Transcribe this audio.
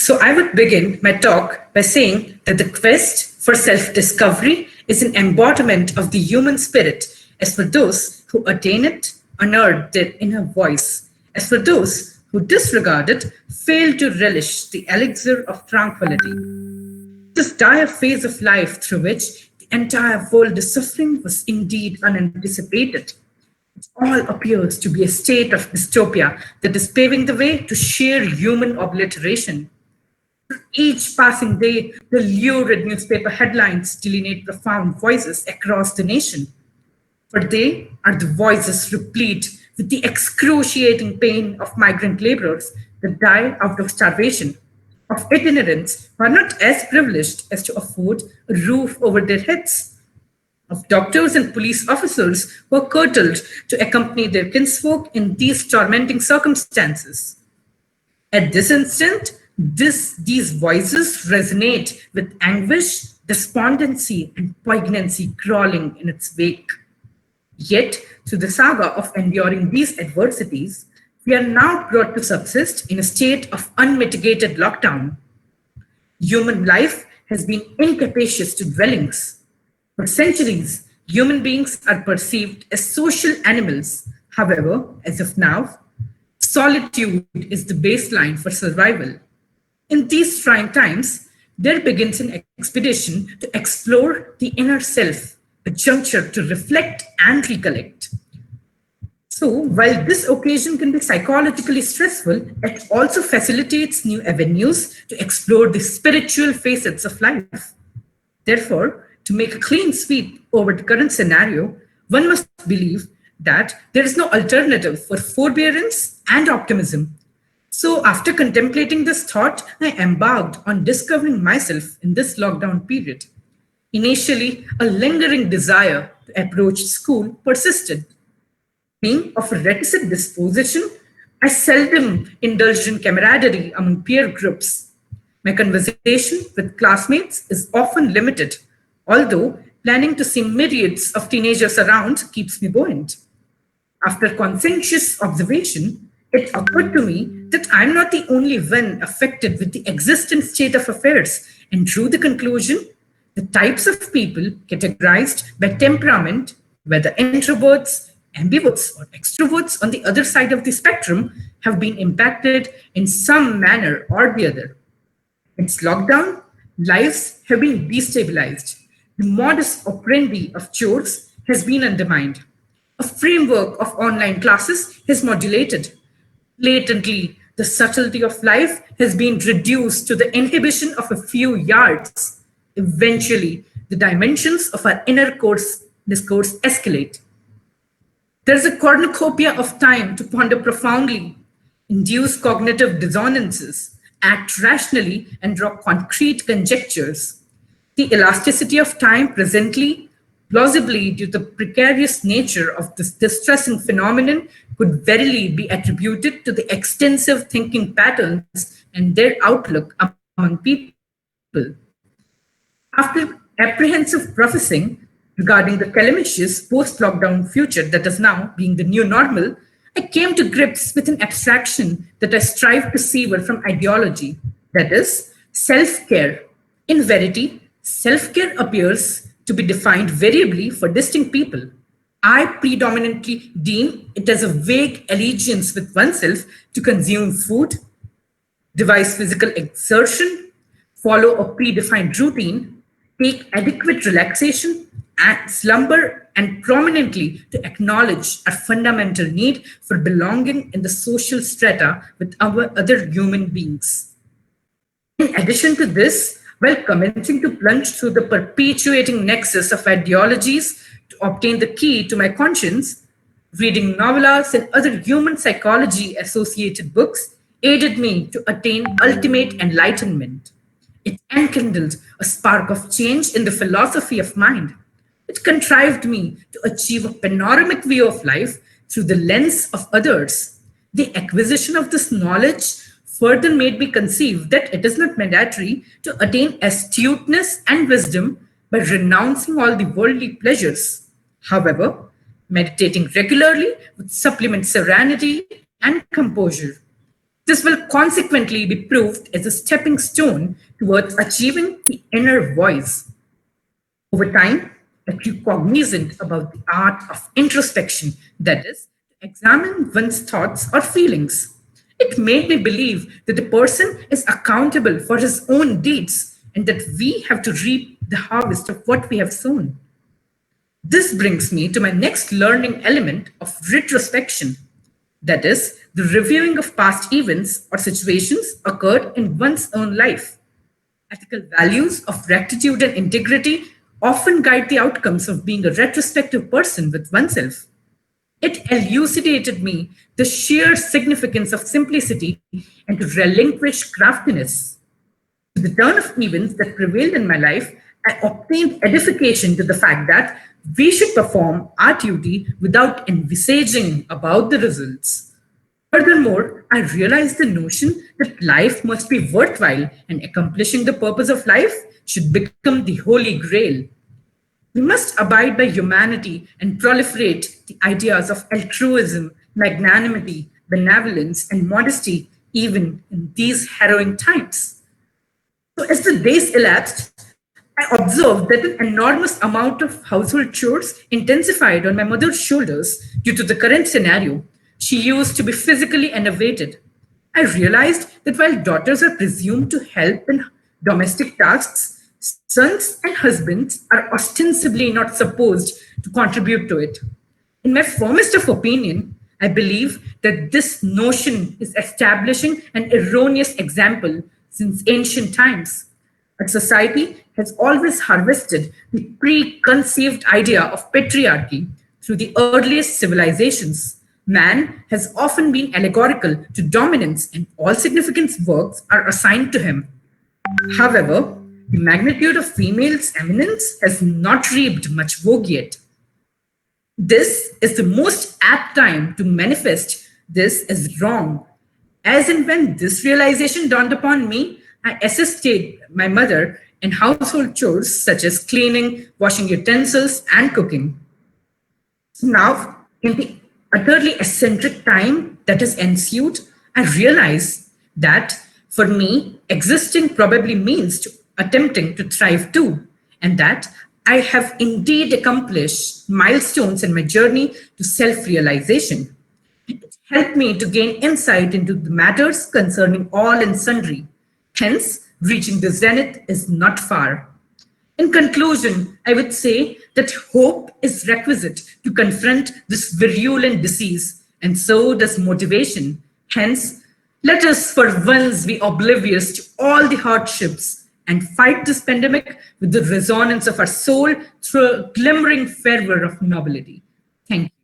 So I would begin my talk by saying that the quest for self-discovery is an embodiment of the human spirit. As for those who attain it, unearth their inner voice. As for those who disregard it, fail to relish the elixir of tranquility. This dire phase of life through which the entire world is suffering was indeed unanticipated. It all appears to be a state of dystopia that is paving the way to sheer human obliteration. Each passing day, the lurid newspaper headlines delineate profound voices across the nation. For they are the voices replete with the excruciating pain of migrant laborers that die out of starvation, of itinerants who are not as privileged as to afford a roof over their heads, of doctors and police officers who are curtailed to accompany their kinsfolk in these tormenting circumstances. At this instant, these voices resonate with anguish, despondency, and poignancy crawling in its wake. Yet, through the saga of enduring these adversities, we are now brought to subsist in a state of unmitigated lockdown. Human life has been incapacious to dwellings. For centuries, human beings are perceived as social animals. However, as of now, solitude is the baseline for survival. In these trying times, there begins an expedition to explore the inner self, a juncture to reflect and recollect. So, while this occasion can be psychologically stressful, it also facilitates new avenues to explore the spiritual facets of life. Therefore, to make a clean sweep over the current scenario, one must believe that there is no alternative for forbearance and optimism. So, after contemplating this thought, I embarked on discovering myself in this lockdown period. Initially, a lingering desire to approach school persisted. Being of a reticent disposition, I seldom indulged in camaraderie among peer groups. My conversation with classmates is often limited, although planning to see myriads of teenagers around keeps me buoyant. After conscientious observation, it occurred to me that I'm not the only one affected with the existing state of affairs, and drew the conclusion the types of people categorized by temperament, whether introverts, ambiverts, or extroverts on the other side of the spectrum, have been impacted in some manner or the other. Its lockdown, lives have been destabilized. The modus operandi of chores has been undermined. A framework of online classes is modulated. Latently, the subtlety of life has been reduced to the inhibition of a few yards. Eventually, the dimensions of our inner discourse escalate. There is a cornucopia of time to ponder profoundly, induce cognitive dissonances, act rationally, and draw concrete conjectures. The elasticity of time presently, plausibly due to the precarious nature of this distressing phenomenon, could verily be attributed to the extensive thinking patterns and their outlook among people. After apprehensive professing regarding the calamitous post-lockdown future that is now being the new normal, I came to grips with an abstraction that I strive to sever from ideology, that is, self-care. In verity, self-care appears to be defined variably for distinct people. I predominantly deem it as a vague allegiance with oneself to consume food, devise physical exertion, follow a predefined routine, take adequate relaxation, and slumber, and prominently to acknowledge our fundamental need for belonging in the social strata with our other human beings. In addition to this, while commencing to plunge through the perpetuating nexus of ideologies to obtain the key to my conscience, reading novellas and other human psychology associated books aided me to attain ultimate enlightenment. It enkindled a spark of change in the philosophy of mind. It contrived me to achieve a panoramic view of life through the lens of others. The acquisition of this knowledge further made me conceive that it is not mandatory to attain astuteness and wisdom by renouncing all the worldly pleasures. However, meditating regularly would supplement serenity and composure. This will consequently be proved as a stepping stone towards achieving the inner voice. Over time, I grew cognizant about the art of introspection, that is, to examine one's thoughts or feelings. It made me believe that the person is accountable for his own deeds and that we have to reap the harvest of what we have sown. This brings me to my next learning element of retrospection, that is, the reviewing of past events or situations occurred in one's own life. Ethical values of rectitude and integrity often guide the outcomes of being a retrospective person with oneself. It elucidated me the sheer significance of simplicity and to relinquish craftiness. To the turn of events that prevailed in my life, I obtained edification to the fact that we should perform our duty without envisaging about the results. Furthermore, I realized the notion that life must be worthwhile and accomplishing the purpose of life should become the holy grail. We must abide by humanity and proliferate the ideas of altruism, magnanimity, benevolence, and modesty even in these harrowing times. So, as the days elapsed, I observed that an enormous amount of household chores intensified on my mother's shoulders due to the current scenario. She used to be physically enervated. I realized that while daughters are presumed to help in domestic tasks, sons and husbands are ostensibly not supposed to contribute to it. In my firmest of opinion, I believe that this notion is establishing an erroneous example since ancient times. Our society has always harvested the preconceived idea of patriarchy through the earliest civilizations. Man has often been allegorical to dominance, and all significance works are assigned to him. However, the magnitude of females' eminence has not reaped much vogue yet. This is the most apt time to manifest this as wrong. As and when this realization dawned upon me, I assisted my mother in household chores such as cleaning, washing utensils, and cooking. Now, in the utterly eccentric time that has ensued, I realize that for me, existing probably means to attempting to thrive too, and that I have indeed accomplished milestones in my journey to self realization. It helped me to gain insight into the matters concerning all and sundry. Hence, reaching the zenith is not far. In conclusion, I would say that hope is requisite to confront this virulent disease, and so does motivation. Hence, let us for once be oblivious to all the hardships and fight this pandemic with the resonance of our soul through a glimmering fervor of nobility. Thank you.